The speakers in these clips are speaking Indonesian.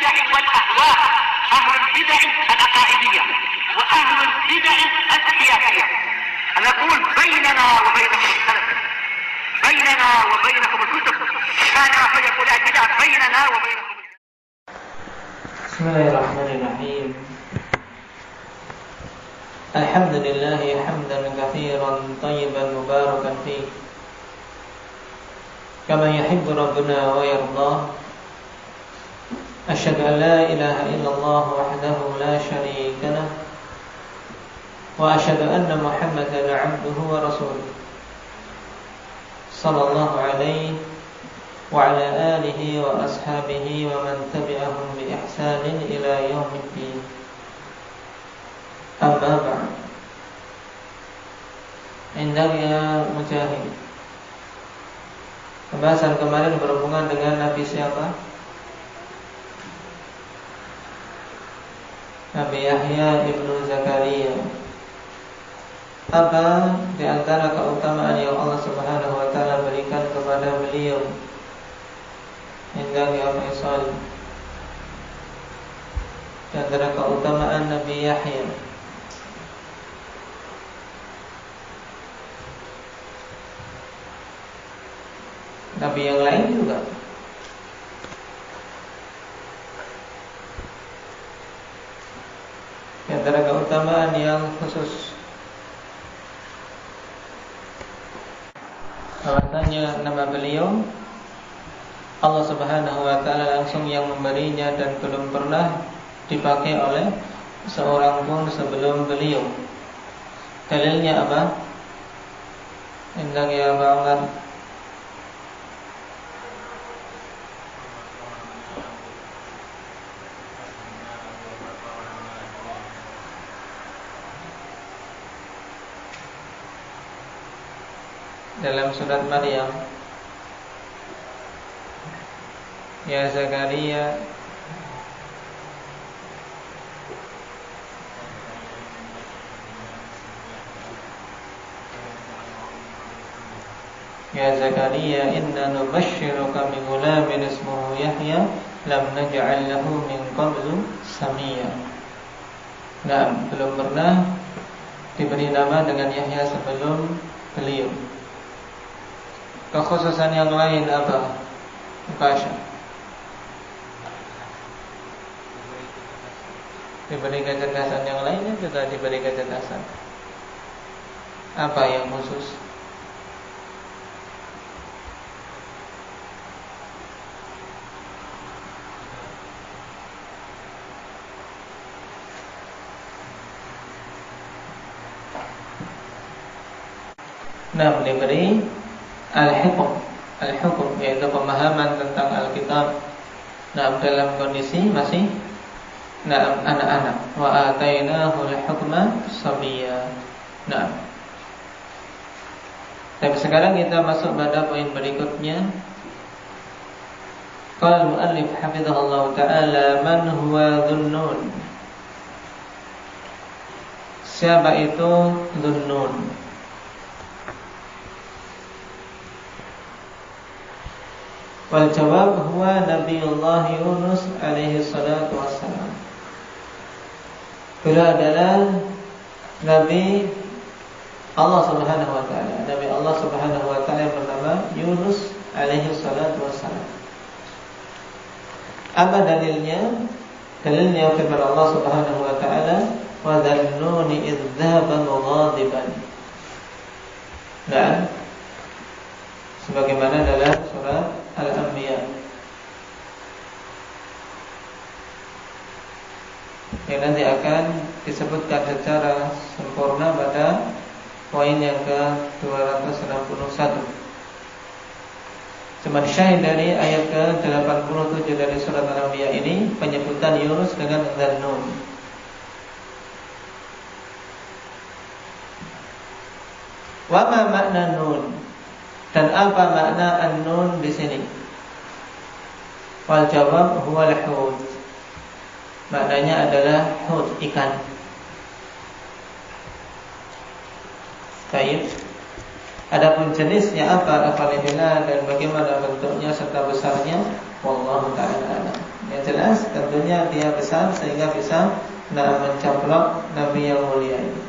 البدع والأهواء، أهل البدع العقائدية وأهل البدع السياسية. نقول بيننا وبينكم السلف، بيننا وبينكم الكتب، كان فيقول البدع بيننا وبينكم. بسم الله الرحمن الرحيم. الحمد لله حمدا كثيرا طيبا مباركا فيه كما يحب ربنا ويرضاه. أشهد أن لا إله إلا الله وحده لا شريك له، وأشهد أن محمدا عبده ورسوله صلى الله عليه وعلى آله وأصحابه ومن تبعهم بإحسان إلى يوم الدين. Amma ba'd. Indahnya Mujahid. Pembahasan kemarin berhubungan dengan Nabi siapa? Nabi Yahya ibnu Zakaria. Apa di antara keutamaan yang Allah Subhanahu wa taala berikan kepada beliau? Indahnya Faisal. Di antara keutamaan Nabi Yahya, Nabi yang lain juga. Di antara keutamaan yang khusus, bahwasanya nama beliau Allah Subhanahu wa taala langsung yang memberinya dan belum pernah dipakai oleh seorang pun sebelum beliau. Dalilnya apa? Indah ya Umar. Dalam surat Maryam, ya Zakaria, ya Zakaria, inna nubashshiruka bi ghulamin ismuhu Yahya lam naj'al lahu min qablu samiyya. Nah, belum pernah diberi nama dengan Yahya sebelum beliau. Kekhususan yang lain apa? Mukasya. Diberi kecerdasan yang lainnya juga diberi kecerdasan. Apa yang khusus? Nah, diberi al-hukum yaitu pemahaman tentang Alkitab. Nah, dalam kondisi masih anak-anak. Wa atainahu al-hukma sabiyya. Nah, tapi sekarang kita masuk pada poin berikutnya. Qala al-muallif hafizahullah ta'ala, man huwa Dhunnun? Siapa itu Dhunnun? Wal jawab huwa Nabiullah Yunus alaihi salatu wassalam. Beliau adalah Nabi Allah Subhanahu wa taala, Nabi Allah Subhanahu wa taala yang bernama Yunus alaihi salatu wassalam. Apa dalilnya? Dalilnya firman Allah Subhanahu wa taala, wa dhannuni idh dhahaba mughadiban. Dan sebagaimana dalam surat Al-Anbiya yang nanti akan disebutkan secara sempurna pada poin yang ke-261. Cuma syahid dari ayat ke-87 dari surat Al-Anbiya ini penyebutan Yunus dengan Dhannun. Wa ma makna nun? Dan apa makna an-nun di sini? Wal jawab huwa al-hut. Maknanya adalah hut, ikan. Baik. Adapun jenisnya apa, afalillah, dan bagaimana bentuknya serta besarnya, wallahu ta'ala a'lam. Yang jelas tentu tentunya dia besar sehingga bisa mencaplok Nabi yang mulia ini.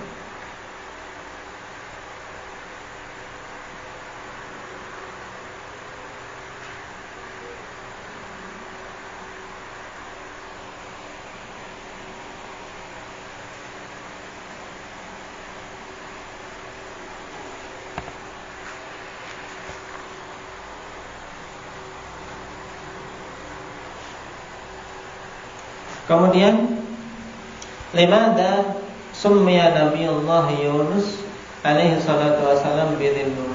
Kemudian limada summiya Nabiullah Yunus alaihi salatu wasalam bidhinnun.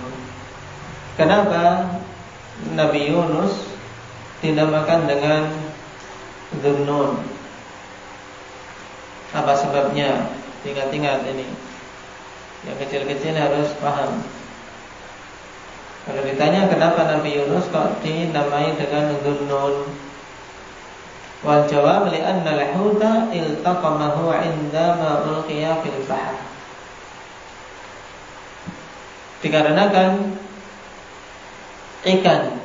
Kenapa Nabi Yunus dinamakan dengan Dhunnun? Apa sebabnya? Ingat-ingat ini. Yang kecil-kecil harus paham. Kalau ditanya kenapa Nabi Yunus kok dinamai dengan Dhunnun? Wal jawab li'anna al-huta iltaqamahu 'indama ulqiya fil bahr. Dikarenakan ikan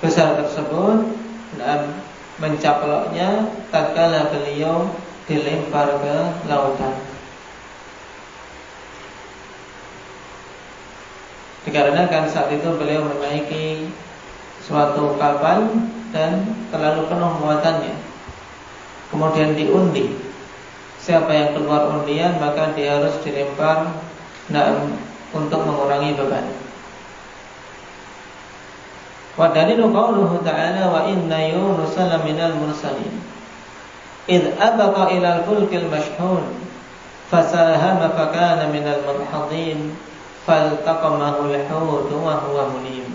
besar tersebut mencaploknya tatkala beliau dilempar ke lautan. Dikarenakan saat itu beliau menaiki suatu kapal dan terlalu penuh muatannya. Kemudian diundi. Siapa yang keluar undian maka dia harus dilempar untuk mengurangi beban. Wa dalilu qauluhu ta'ala wa inna Yunusa laminal mursalin idh abaqa ilal fulkil mashhun fasahama fakana minal mudhadhin faltaqamahu al-hut wa huwa mulim.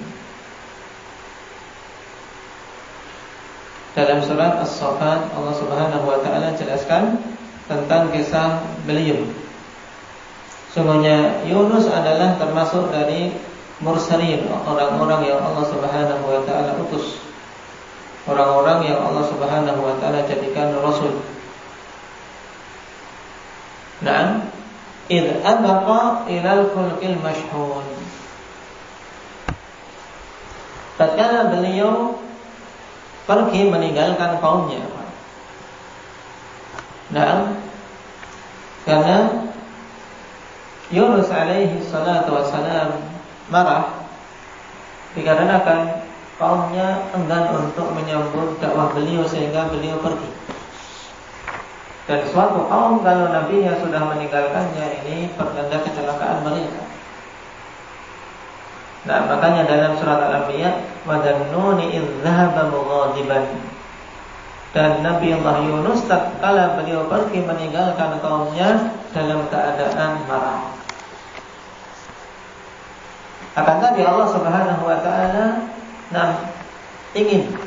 Dalam surat As-Saffat Allah Subhanahu wa taala jelaskan tentang kisah beliau. Sungguhnya Yunus adalah termasuk dari mursalin, orang-orang yang Allah Subhanahu wa taala utus. Orang-orang yang Allah Subhanahu wa taala jadikan rasul. Naam, id abaqa ilal fulkil mashhun. Tatkala beliau pergi meninggalkan kaumnya. Nah, karena Yunus alaihi salatu wassalam marah dikarenakan kaumnya enggan untuk menyambut dakwah beliau sehingga beliau pergi. Dan suatu kaum kalau nabinya sudah meninggalkannya ini pertanda kecelakaan mereka. Nah, makanya dalam surat Al-Anbiya wadannuni idh dhahaba mughadiban. Dan Nabi Allah Yunus tatkala beliau pergi meninggalkan kaumnya dalam keadaan marah. Akan tadi Allah Subhanahu wa taala ingin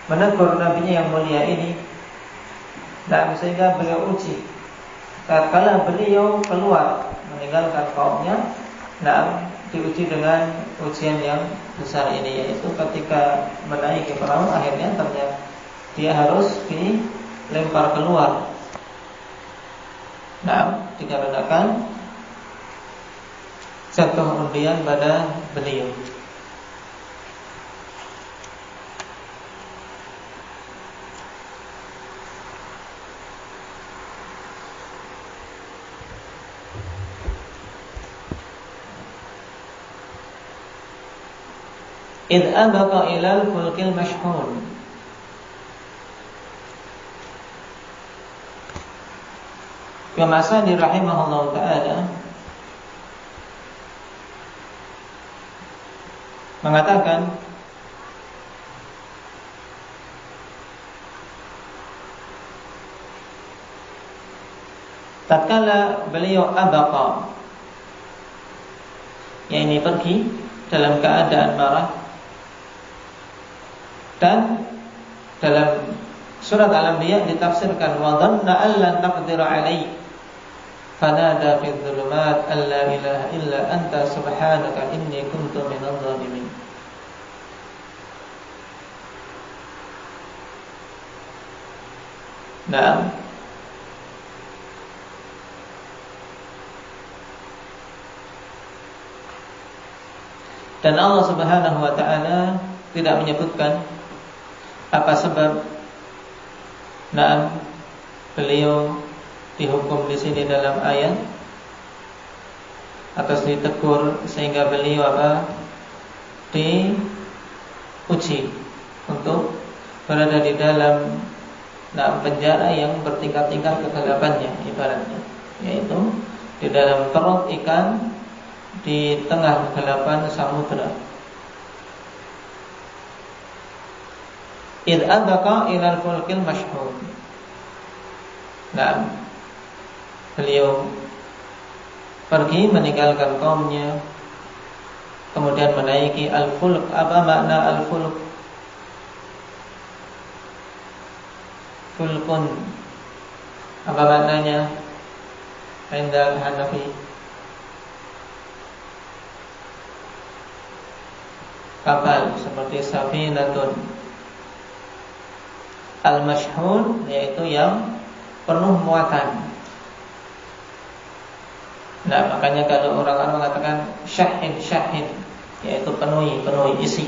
menegur nabinya yang mulia ini. Dan sehingga beliau uji. Tatkala beliau keluar meninggalkan kaumnya, diuji dengan ujian yang besar ini, yaitu ketika menaiki perahu akhirnya ternyata dia harus dilempar keluar. Dikarenakan jatuh undian pada beliau. Idh abaqa ilal fulkil mashhun. Imam As-Sa'di rahimahullah ta'ala mengatakan tatkala beliau abaqa, yakni pergi dalam keadaan marah. Dan dalam surat Al-Anbiya ditafsirkan wa dhanna an lan naqdira alaihi fanada fi dhulumat alla ilaha illa anta subhanaka inni kuntu minadh dhalimin. Nah, dan Allah Subhanahu wa taala tidak menyebutkan Apa sebab beliau dihukum di sini dalam ayat atau ditegur sehingga beliau diuji untuk berada di dalam penjara yang bertingkat-tingkat kegelapannya, ibaratnya, yaitu di dalam perut ikan di tengah kegelapan samudra. Id adaka ilal fulkil mashhur. Beliau pergi meninggalkan kaumnya, kemudian menaiki al-fulk. Apa makna al-fulk? Fulkun, apa maknanya? Indah Hanafi, kapal seperti safinatun. Al-mashhur yaitu yang penuh muatan. Makanya kalau orang-orang mengatakan syahid, yaitu penuhi, isi.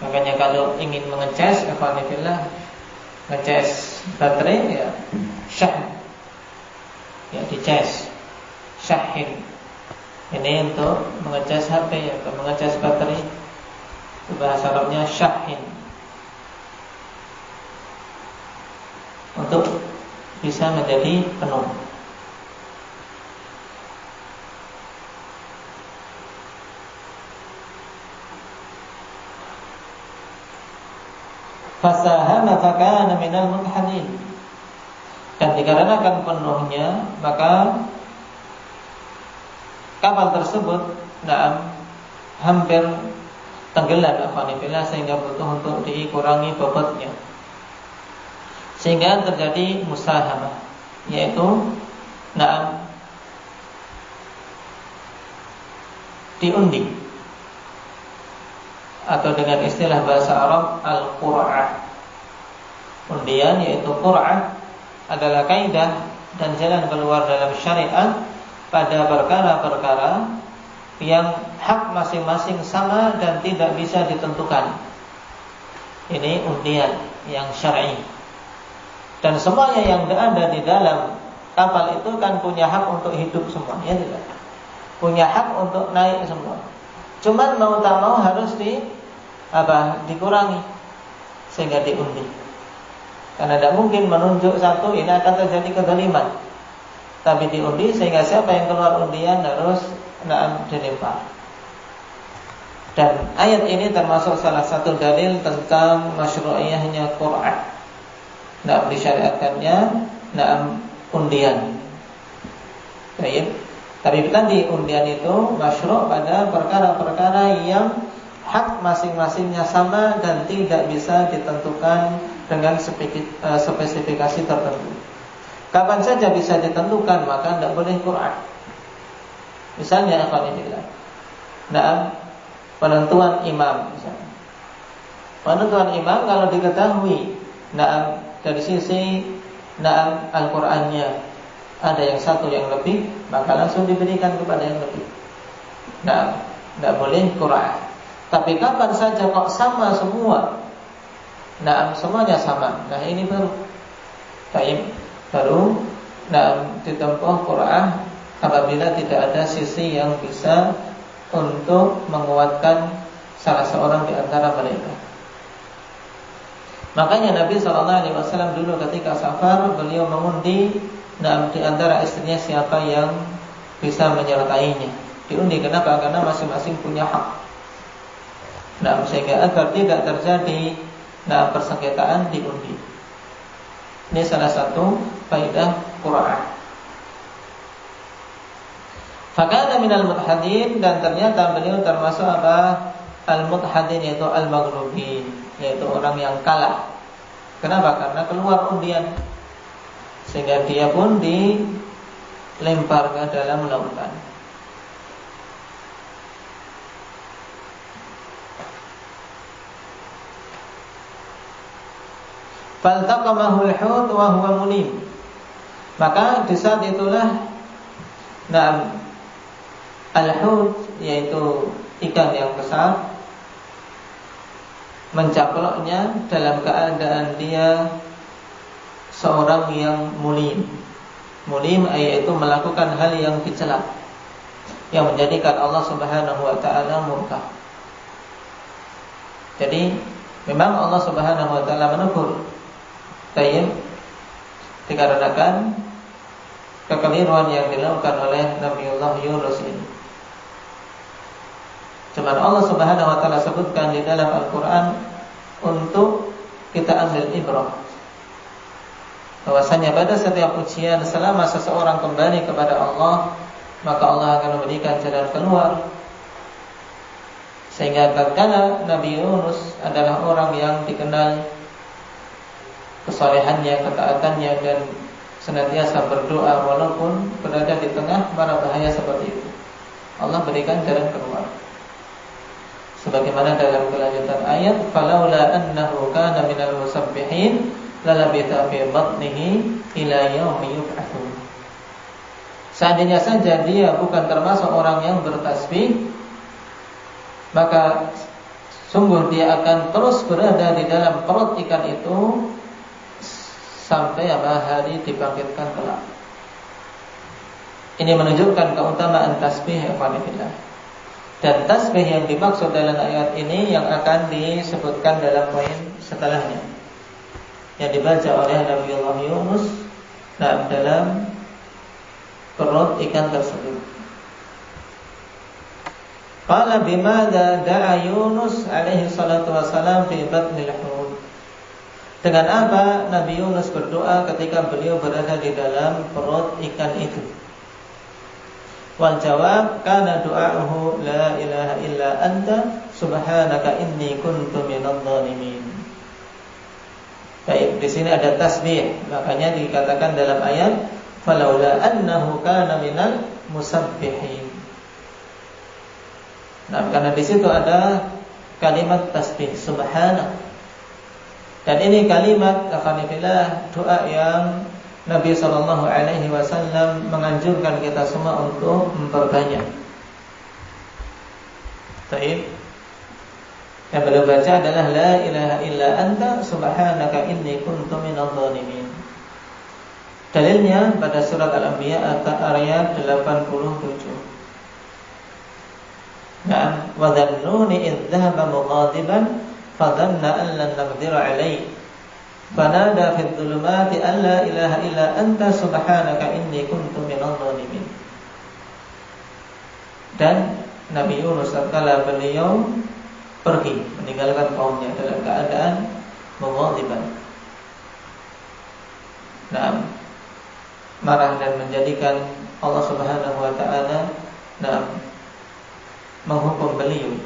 Makanya kalau ingin mengecas, ngecas baterai, ya syahid, ya dicas, syahid. Ini untuk mengecas HP atau mengecas baterai, bahasa Arabnya syahid, untuk bisa menjadi penuh. Fasahama fakana minal mudhadin. Dan dikarenakan penuhnya, maka kapal tersebut hampir tenggelam, sehingga butuh untuk dikurangi bobotnya, sehingga terjadi musahamah, yaitu diundi, atau dengan istilah bahasa Arab al-qur'ah. Undian, yaitu qur'ah, adalah kaidah dan jalan keluar dalam syariat pada perkara-perkara yang hak masing-masing sama dan tidak bisa ditentukan. Ini undian yang syar'i. Dan semuanya yang ada di dalam kapal itu kan punya hak untuk hidup semua, ya tidak? Punya hak untuk naik semua. Cuman mau tak mau harus dikurangi, sehingga diundi. Karena tidak mungkin menunjuk satu ini akan terjadi kezaliman, tapi diundi sehingga siapa yang keluar undian harus dilempar. Dan ayat ini termasuk salah satu dalil tentang masyru'iyahnya Qur'an, disyariatkannya undian. Baik. Tapi tadi undian itu masyru' pada perkara-perkara yang hak masing-masingnya sama dan tidak bisa ditentukan dengan spesifikasi tertentu. Kapan saja bisa ditentukan, maka tidak boleh Qur'an. Misalnya penentuan imam, misalnya. Penentuan imam kalau diketahui dari sisi Al-Qur'annya ada yang satu yang lebih, maka langsung diberikan kepada yang lebih. Tidak boleh Qur'an. Tapi kapan saja kok sama semua, semuanya sama, ini baru ditempuh Qur'an apabila tidak ada sisi yang bisa untuk menguatkan salah seorang di antara mereka. Makanya Nabi SAW dulu ketika safar, beliau mengundi di antara istrinya siapa yang bisa menyertainya. Diundi, kenapa? Karena masing-masing punya hak. Sehingga agar tidak terjadi persengketaan, diundi. Ini salah satu faedah Qur'an. Fakana minal mudhadin, dan ternyata beliau termasuk al-mudhadin, yaitu al-maghlubin, yaitu orang yang kalah. Kenapa? Karena keluar undian, sehingga dia pun dilempar ke dalam lautan. Faltaqamahu al-hut wa huwa mulim. Maka di saat itulah al-hut, yaitu ikan yang besar, mencaploknya dalam keadaan dia seorang yang mulim. Mulim yaitu melakukan hal yang dicela, yang menjadikan Allah Subhanahu wa taala murka. Jadi memang Allah Subhanahu wa taala menegur Tayyib dikarenakan kekeliruan yang dilakukan oleh Nabiullah Yunus ini. Cuma Allah Subhanahu wa taala sebutkan di dalam Al-Qur'an untuk kita ambil ibrah, bahwasanya pada setiap ujian selama seseorang kembali kepada Allah, maka Allah akan memberikan jalan keluar. Sehingga tatkala Nabi Yunus adalah orang yang dikenal kesolehannya, ketaatannya, dan senantiasa berdoa walaupun berada di tengah mara bahaya seperti itu, Allah berikan jalan keluar. Sebagaimana dalam kelanjutan ayat, falaula annahu kana minal musabbihin lalabitha fi batnihi ila yaumi yub'atsun. Seandainya saja dia bukan termasuk orang yang bertasbih, maka sungguh dia akan terus berada di dalam perut ikan itu sampai hari dibangkitkan kelak. Ini menunjukkan keutamaan tasbih, ikhwanillah. Dan tasbih yang dimaksud dalam ayat ini yang akan disebutkan dalam poin setelahnya, yang dibaca oleh Nabiullah Yunus dalam perut ikan tersebut. Qala bimada da'a Yunus alaihi salatu wassalam fi batnil hut. Dengan apa Nabi Yunus berdoa ketika beliau berada di dalam perut ikan itu? Wal jawab kana du'a'uhu la ilaha illa anta subhanaka inni kuntu minadh dhalimin. Baik, di sini ada tasbih, makanya dikatakan dalam ayat falaula annahu kana minal musabbihin. Nah, karena di situ ada kalimat tasbih subhana. Dan ini kalimat alhamdulillah doa yang Nabi sallallahu alaihi wasallam menganjurkan kita semua untuk memperbanyak. Baik. Yang beliau baca adalah la ilaha illa anta subhanaka inni kuntu minadh dhalimin. Dalilnya pada surat Al-Anbiya ayat 87. Nah, wa dhannuni idh dhahaba mughadiban fadhanna an lan naqdira alayhi fanada fi dhulumati an la ilaha illa anta subhanaka inni kuntu minadh dhalimin. Dan Nabi Yunus tatkala beliau pergi meninggalkan kaumnya dalam keadaan mughadiban, marah dan menjadikan Allah Subhanahu wa taala menghukum beliau.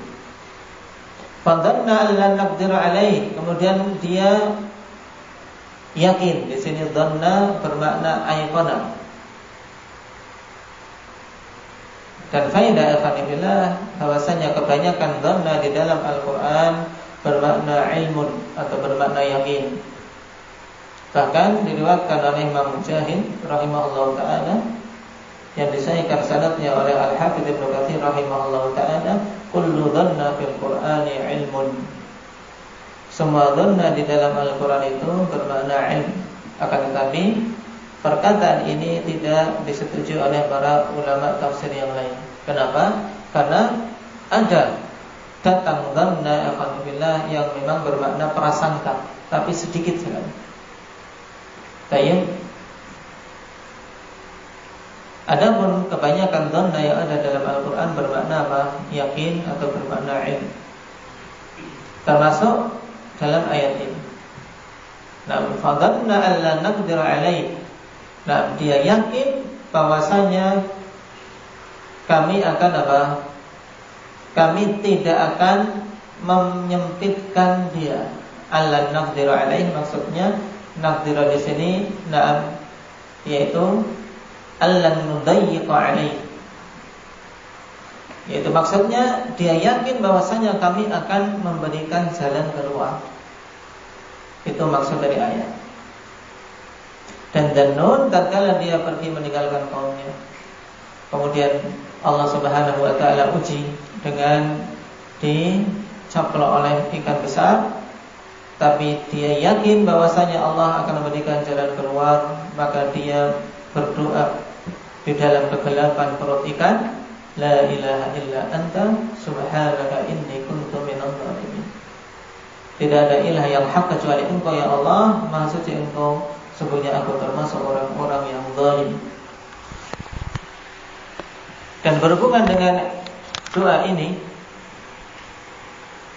Fadhanna an lan naqdira alaih, kemudian dia yakin. Di sini dhanna bermakna ayqana. Dan faedah alhamdulillah bahwasanya kebanyakan dhanna di dalam Al-Qur'an bermakna ilmun atau bermakna yakin. Bahkan diriwayatkan oleh Imam Mujahid rahimahullahu taala yang disahihkan sanadnya oleh Al-Hafidz Ibnu Katsir rahimahullahu taala, kullu dhanna fil Qur'ani ilmun. Semua dhanna di dalam Al-Qur'an itu bermakna ilmu. Akan tetapi perkataan ini tidak disetujui oleh para ulama tafsir yang lain. Kenapa? Karena ada datang dhanna alhamdulillah yang memang bermakna prasangka, tapi sedikit sekali. Baik. Adapun kebanyakan dhanna yang ada dalam Al-Qur'an bermakna apa? Yakin atau bermakna ilm. Termasuk dalam ayat ini. Fadhanna an la naqdira alaih. Dia yakin bahwasanya kami akan apa? Kami tidak akan menyempitkan dia. Alla naqdira alaih maksudnya naqdira di sini yaitu allan nudayyiqa alaih, yaitu maksudnya dia yakin bahwasanya kami akan memberikan jalan keluar. Itu maksud dari ayat. Dan Dannun tatkala dia pergi meninggalkan kaumnya, kemudian Allah Subhanahu wa taala uji dengan dicaplok oleh ikan besar, tapi dia yakin bahwasanya Allah akan memberikan jalan keluar, maka dia berdoa di dalam kegelapan perut ikan, la ilaha illa anta subhanaka inni kuntu minadh dhalimin. Tidak ada ilah yang hak kecuali Engkau ya Allah, Maha suci Engkau, sesungguhnya aku termasuk orang-orang yang zalim. Dan berhubungan dengan doa ini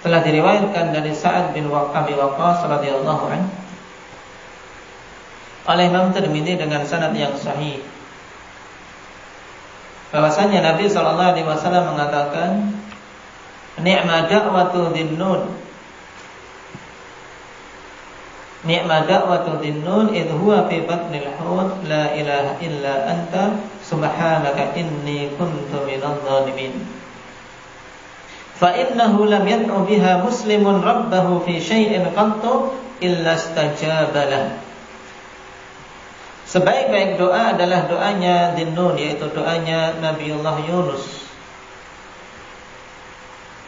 telah diriwayatkan dari Sa'ad bin Abi Waqqas radhiyallahu anhu oleh Imam Tirmidzi dengan sanad yang sahih, bahwasanya Nabi sallallahu alaihi wasallam mengatakan, ni'ma da'watu dhinnun, ni'ma da'watu dhinnun idh huwa fi batnil hut, la ilaha illa anta subhanaka inni kuntu minadh dhalimin. Fa innahu lam yad'u biha muslimun rabbahu fi syai'in qattu illa istajaba lahu. Sebaik-baik doa adalah doanya Dhinnun, yaitu doanya Nabiullah Yunus.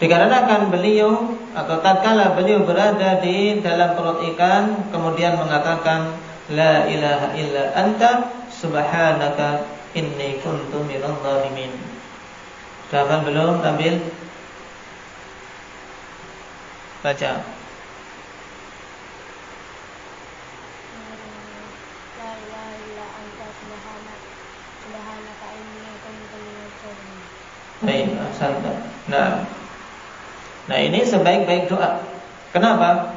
Dikarenakan beliau atau tatkala beliau berada di dalam perut ikan, kemudian mengatakan la ilaha illa anta subhanaka inni kuntu minadh dhalimin. Sudah belum ambil? Baca. Baik, nah ini sebaik-baik doa. Kenapa?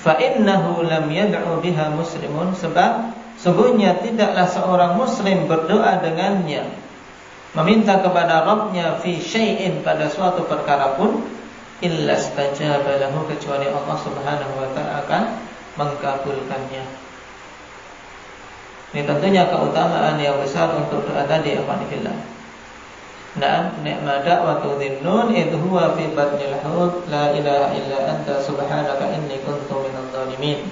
Fa innahu lam yad'u biha muslimun, sebab sungguhnya tidaklah seorang muslim berdoa dengannya, meminta kepada Rabbnya fi syai'in, pada suatu perkara pun, illa istajaba lahu, kecuali Allah Subhanahu wa ta'ala akan mengkabulkannya. Ini tentunya keutamaan yang besar untuk doa tadi, ikhwanillah. Na'am, ni'ma da'watu dhinnun idh huwa fi batnil hut, la ilaha illa anta subhanaka inni kuntu minadh dhalimin.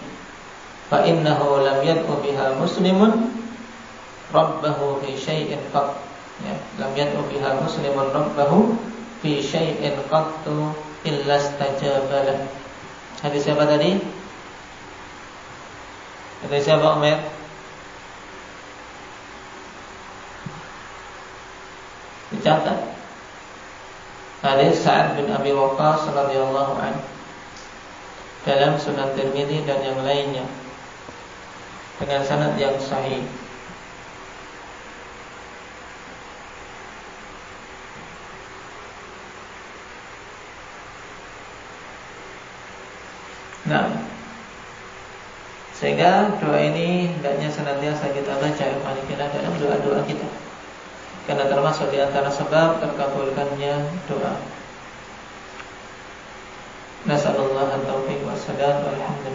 Fa innahu lam yad'u biha muslimun rabbahu fi syai'in qat. Ya, lam yad'u biha muslimun rabbahu fi syai'in qattu illa istajaba lahu. Hadis siapa tadi? Hadis siapa, Umar? Dicatat. Hadis Sa'ad bin Abi Waqqas radhiyallahu anhu dalam Sunan Tirmidzi dan yang lainnya dengan sanad yang sahih. Nah, sehingga doa ini hendaknya senantiasa kita baca dalam doa-doa kita, karena termasuk di antara sebab terkabulkannya doa. Nasallallahu at-taufiq wa sadad, walhamdulillah.